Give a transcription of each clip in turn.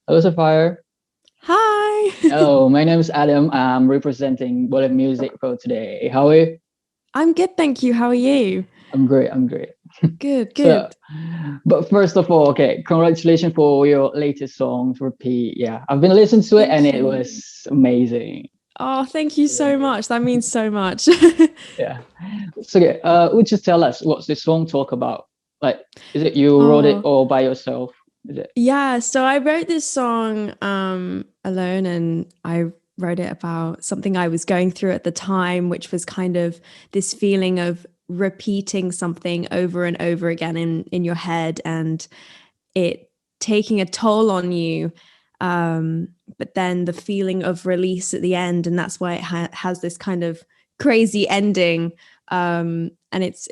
Hello, Sapphire. Hi. Hello, my name is Adam. I'm representing Boleh Music for today. How are you? I'm good, thank you. How are you? I'm great. I'm great. Good, So, good. but first of all, okay, congratulations for your latest song, Repeat. Yeah, I've been listening to it and Thank it you. was amazing. Oh, thank you so much. That means so much. Yeah. So, okay, would you tell us what's this song talk about? Like, is it you wrote it Oh, all by yourself? Is it? yeah. So I wrote this song alone, and I wrote it about something I was going through at the time, which was kind of this feeling of repeating something over and over again in your head, and it taking a toll on you. But then the feeling of release at the end, and that's why it has this kind of crazy ending. And it's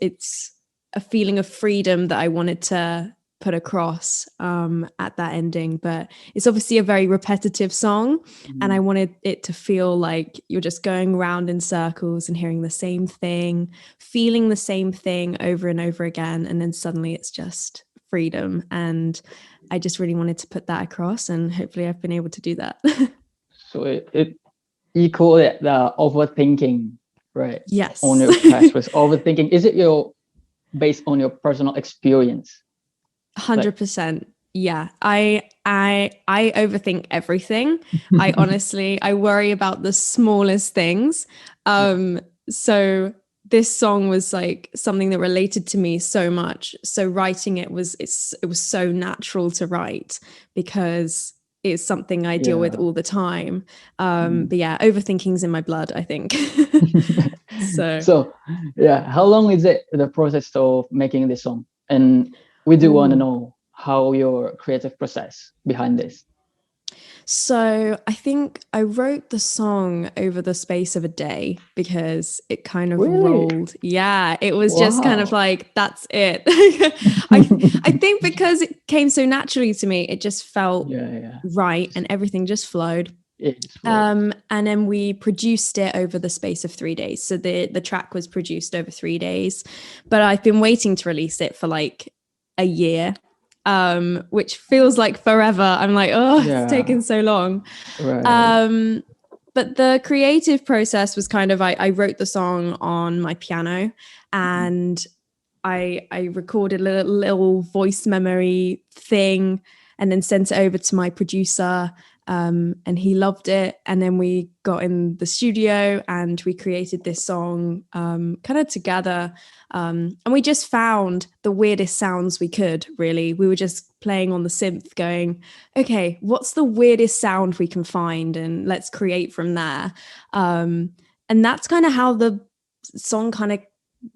a feeling of freedom that I wanted to put across at that ending. But it's obviously a very repetitive song, and I Mhm. wanted it to feel like you're just going round in circles and hearing the same thing, feeling the same thing over and over again, and then suddenly it's just freedom. And I just really wanted to put that across, and hopefully I've been able to do that. So it you call it the overthinking, right? On Yes. your past was overthinking. Is it your based on your personal experience? Like, 100%. Yeah. I overthink everything. I worry about the smallest things. yeah, Um so this song was like something that related to me so much. So writing it was so natural to write because it's something I deal with yeah. all the time. Mm. But yeah, overthinking's in my blood, I think. So So, yeah, how long is it the process of making this song? And we do want to ooh. know how your creative process behind this. So I think I wrote the song over the space of a day because it kind of Really? rolled. Yeah, it was just kind of Wow. like that's it. I think because it came so naturally to me, it just felt Yeah, yeah. right and everything just flowed. It's flow. And then we produced it over the space of 3 days. So the track was produced over 3 days, but I've been waiting to release it for like a year, which feels like forever. I'm like, oh, it's Yeah, taken so long. right. Um, but the creative process was kind of I wrote the song on my piano, Mhm. and I recorded a little voice memory thing and then sent it over to my producer. And he loved it. And then we got in the studio and we created this song kind of together. And we just found the weirdest sounds we could, really. We were just playing on the synth, going, okay, what's the weirdest sound we can find? And let's create from there. And that's kind of how the song kind of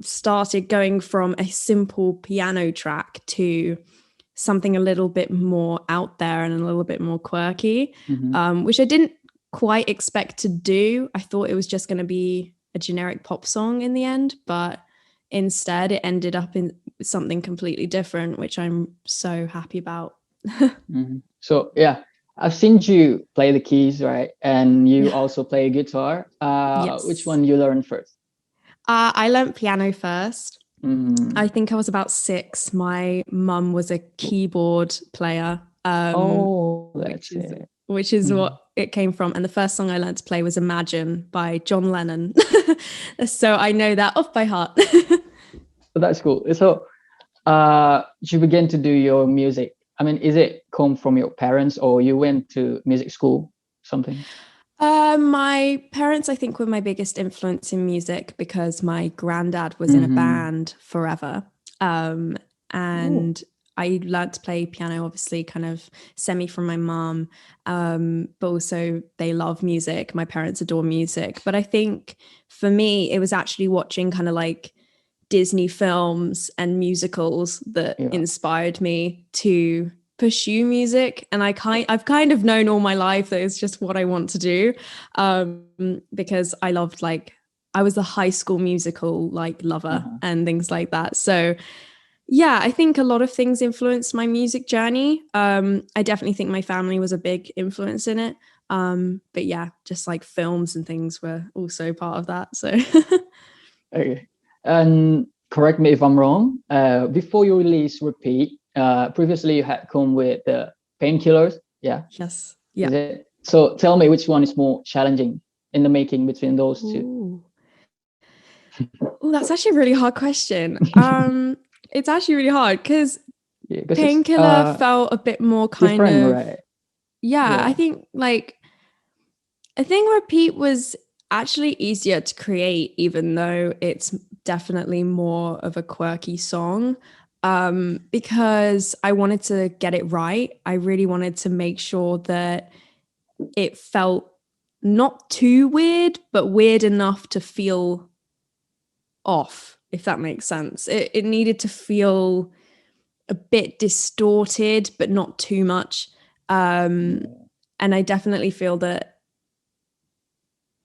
started, going from a simple piano track to something a little bit more out there and a little bit more quirky, Mhm. which I didn't quite expect to do. I thought it was just going to be a generic pop song in the end, but instead it ended up in something completely different, which I'm so happy about. Mhm. So yeah, I've seen you play the keys, right? And you Yeah. also play guitar. Which Yes. one you learned first? I learned piano first. I Mm. think I was about 6. My mum was a keyboard player, Oh, which that's is it. which is Mhm. what it came from. And the first song I learned to play was Imagine by John Lennon. So I know that off by heart. So that's cool. So, you begin to do your music. I mean, is it come from your parents or you went to music school, something? My parents, I think, were my biggest influence in music because my granddad was in a Mm-hmm. band forever. Um, Oh, and I learned to play piano, obviously, kind of semi from my mom. But also, they love music. My parents adore music. But I think for me, it was actually watching kind of like Disney films and musicals that yeah. inspired me to pursue music. And I've kind of known all my life that it's just what I want to do, because I loved like I was a High School Musical like lover and things like that. So yeah, I think a lot of things influenced my music journey. I definitely think my family was a big influence in it. But yeah, just like films and things were also part of that. So Okay. And correct me if I'm wrong. Before you release Repeat, previously you had come with the Painkillers. Yeah. yes. Is Yeah. it? So tell me which one is more challenging in the making between those two. Oh, that's actually a really hard question. It's actually really hard because Yeah, because it's Painkiller felt a bit more kind different, of, right? yeah, I think Repeat was actually easier to create, even though it's definitely more of a quirky song. Because I wanted to get it right. I really wanted to make sure that it felt not too weird, but weird enough to feel off, if that makes sense. It needed to feel a bit distorted, but not too much. And I definitely feel that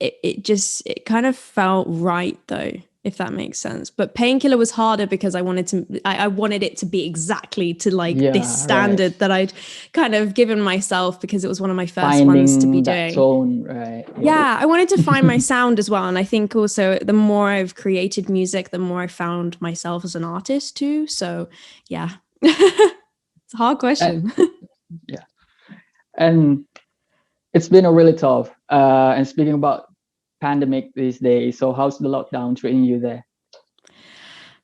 it kind of felt right though, if that makes sense. But Painkiller was harder because I wanted it to be exactly to like this standard that I'd kind of given myself, because it was one of my first ones to be that doing. Tone, right? Yeah, I wanted to find my sound as well. And I think also the more I've created music, the more I found myself as an artist too. So yeah, it's a hard question. Yeah. And it's been a really tough. And speaking about pandemic these days, so how's the lockdown treating you there?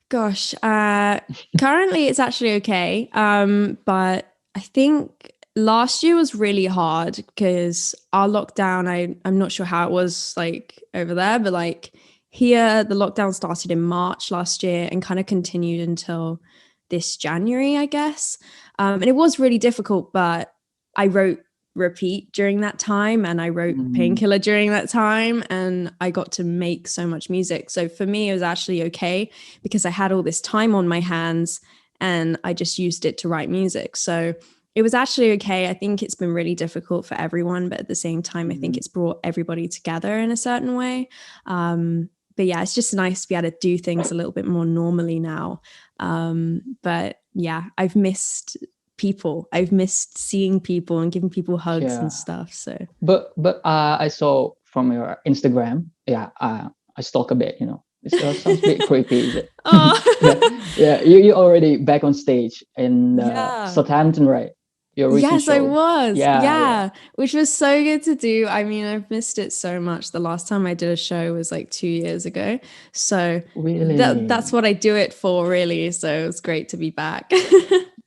Gosh, currently it's actually okay. But I think last year was really hard because our lockdown, I'm not sure how it was like over there, but like here, the lockdown started in March last year and kind of continued until this January, I guess. And it was really difficult, but I wrote Repeat during that time, and I wrote Painkiller during that time, and I got to make so much music. So for me, it was actually okay because I had all this time on my hands and I just used it to write music. So it was actually okay. I think it's been really difficult for everyone, but at the same time, I think it's brought everybody together in a certain way. But yeah, it's just nice to be able to do things a little bit more normally now. But yeah, I've missed people. I've missed seeing people and giving people hugs and stuff. So, but I saw from your Instagram, I stalk a bit. It sounds a bit creepy, is it? oh. Yeah. You already back on stage in Yeah. Southampton, right? Your recent Yes, show. I was. Yeah, Which was so good to do. I mean, I've missed it so much. The last time I did a show was like 2 years ago. So really, that's what I do it for, really. So it was great to be back.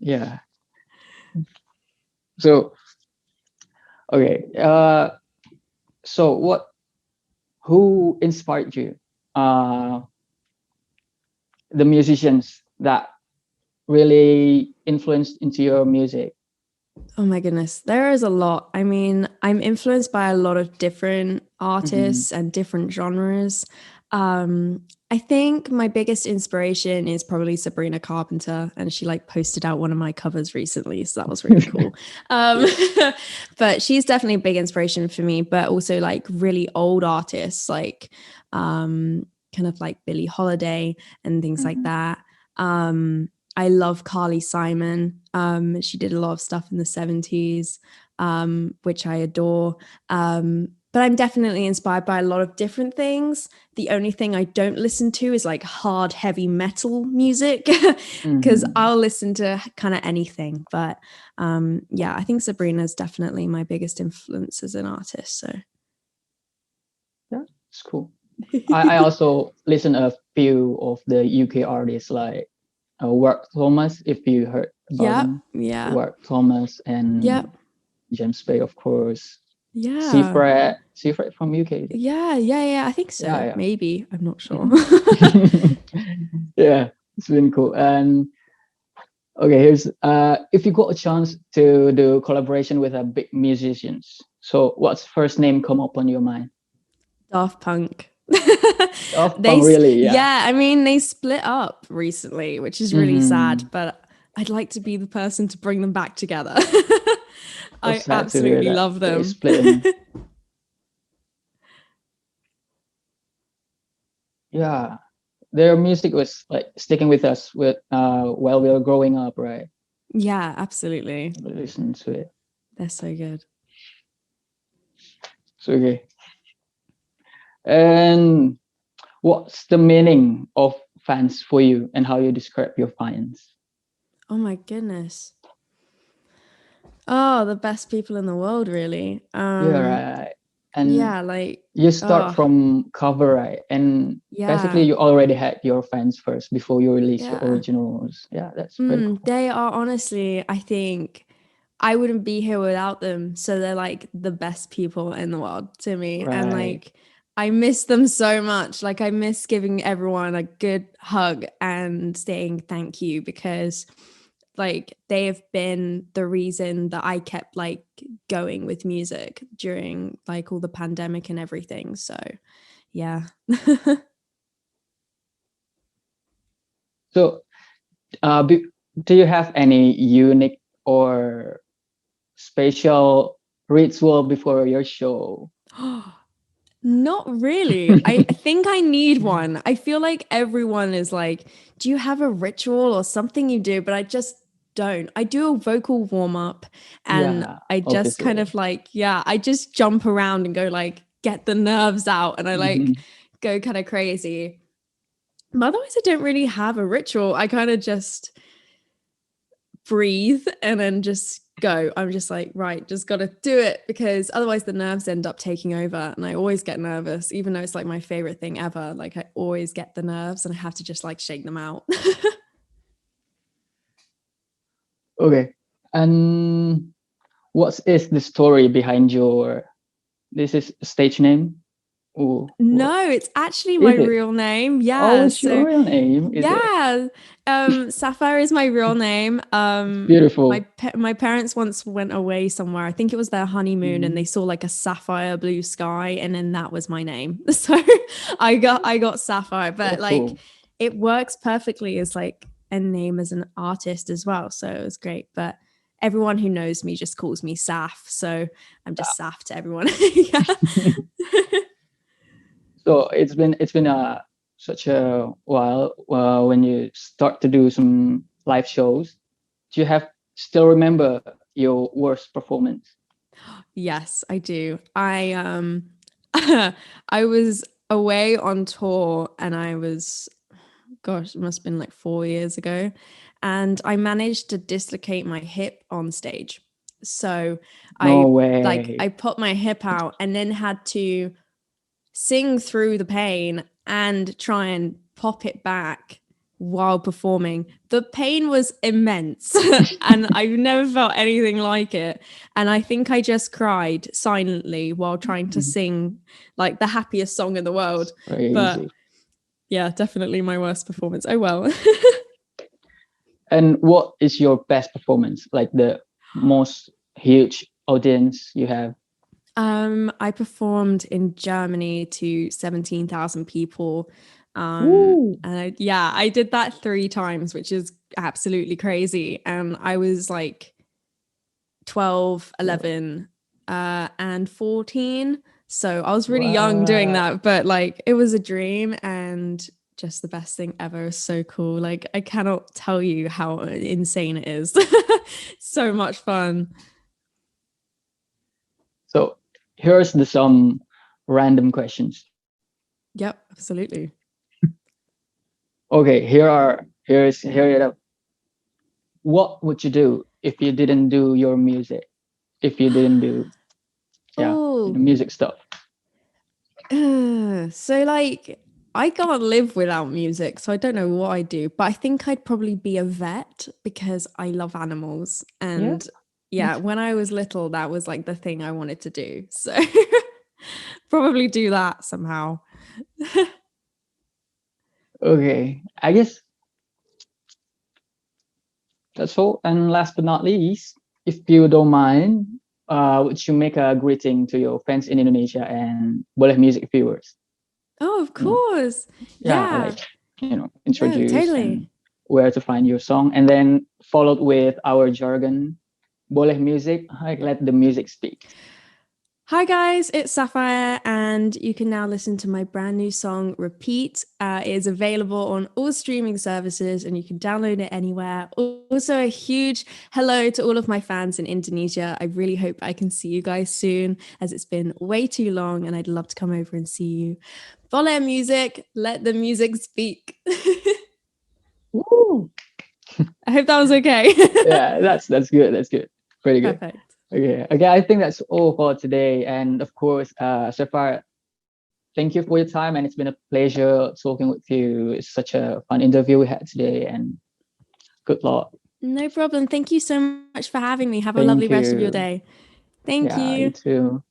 yeah. So, okay. So who inspired you? The musicians that really influenced into your music? Oh my goodness, there is a lot. I mean, I'm influenced by a lot of different artists and different genres. I think my biggest inspiration is probably Sabrina Carpenter, and she like posted out one of my covers recently, so that was really cool. But she's definitely a big inspiration for me, but also like really old artists like kind of like Billie Holiday and things like that. I love Carly Simon. She did a lot of stuff in the 70s, which I adore. But I'm definitely inspired by a lot of different things. The only thing I don't listen to is like hard, heavy metal music, because I'll listen to kind of anything. But yeah, I think Sabrina is definitely my biggest influence as an artist. So yeah, it's cool. I also listen a few of the UK artists like Warwick Thomas, if you heard about them. Yeah. Warwick Thomas and James Bay, of course. Yeah. Seafred from UK. Yeah. I think so. Yeah. Maybe. I'm not sure. Yeah, it's been cool. And okay, here's if you got a chance to do collaboration with a big musicians, so what's first name come up on your mind? Daft Punk. Daft Punk, really? Yeah, I mean, they split up recently, which is really sad, but I'd like to be the person to bring them back together. I absolutely love them. Yeah, their music was like sticking with us with while we were growing up, right? Yeah, absolutely. We listened to it. They're so good. So okay. And what's the meaning of fans for you, and how you describe your fans? Oh my goodness. Oh, the best people in the world, really. Yeah, right. And Yeah, like, you start oh, from cover, right? And basically yeah, you already had your fans first before you release your yeah. originals. Yeah, that's pretty cool. They are honestly, I think I wouldn't be here without them. So they're like the best people in the world to me. And Right. like, I miss them so much. Like, I miss giving everyone a good hug and saying thank you, because like they have been the reason that I kept like going with music during like all the pandemic and everything. So yeah. So, uh, be, do you have any unique or special ritual before your show? Not really. I think I need one. I feel like everyone is like, do you have a ritual or something you do? But I just don't. I do a vocal warm up and Yeah, I just kind obviously. of like, yeah, I just jump around and go like, get the nerves out, and I like Mhm. go kind of crazy. But otherwise, I don't really have a ritual. I kind of just breathe and then just go. I'm just like, right, just got to do it, because otherwise the nerves end up taking over. And I always get nervous, even though it's like my favorite thing ever. Like, I always get the nerves and I have to just like shake them out. Okay. And what is the story behind your this is stage name? Oh, what No, it's actually my is it? real name. Oh, Yeah. it's your So real name, is it? yeah. Sapphire is my real name. It's beautiful. My parents once went away somewhere. I think it was their honeymoon, and they Mhm. saw like a sapphire blue sky, and then that was my name. So I got Sapphire, Oh, but like cool. it works perfectly as like a name as an artist as well. So it was great. But everyone who knows me just calls me Saf. So I'm just Saf to everyone. Yeah. So it's been such a while when you start to do some live shows. Do you have still remember your worst performance? Yes, I do. I was away on tour, and I was, gosh, it must have been like 4 years ago. And I managed to dislocate my hip on stage. So No I way. put my hip out and then had to sing through the pain and try and pop it back while performing. The pain was immense and I've never felt anything like it. And I think I just cried silently while trying to sing like the happiest song in the world. But Crazy. yeah, definitely my worst performance. Oh well. And what is your best performance? Like the most huge audience you have? I performed in Germany to 17,000 people. Woo! Yeah, I did that 3 times, which is absolutely crazy. And I was like 12, Wow. 11, and 14. So I was really young doing Wow. that, but like it was a dream and just the best thing ever. It was so cool. Like, I cannot tell you how insane it is. So much fun. So here's the some random questions. Yep, absolutely. Okay, here it up. What would you do if you didn't do your music? If you didn't do the Oh, music stuff? so like I can't live without music, so I don't know what I do, but I think I'd probably be a vet because I love animals. Yeah. And yeah, when I was little, that was like the thing I wanted to do. So probably do that somehow. Okay. I guess that's all. And last but not least, if you don't mind, would you make a greeting to your fans in Indonesia and Boleh Music viewers? Oh, of You know, course. yeah, Yeah. like No, introduce and totally. where to find your song, and then followed with our jargon, Boleh Music, like let the music speak. Hi guys, it's Sapphire, and you can now listen to my brand new song, Repeat. It is available on all streaming services and you can download it anywhere. Also, a huge hello to all of my fans in Indonesia. I really hope I can see you guys soon, as it's been way too long and I'd love to come over and see you. Follow music, let the music speak. Woo! I hope that was okay. Yeah, that's good. That's good. Pretty good. Perfect. Okay. I think that's all for today. And of course, Sapphire, thank you for your time. And it's been a pleasure talking with you. It's such a fun interview we had today. And good luck. No problem. Thank you so much for having me. Have a Thank lovely rest of your you. day. Thank Yeah, you you. too.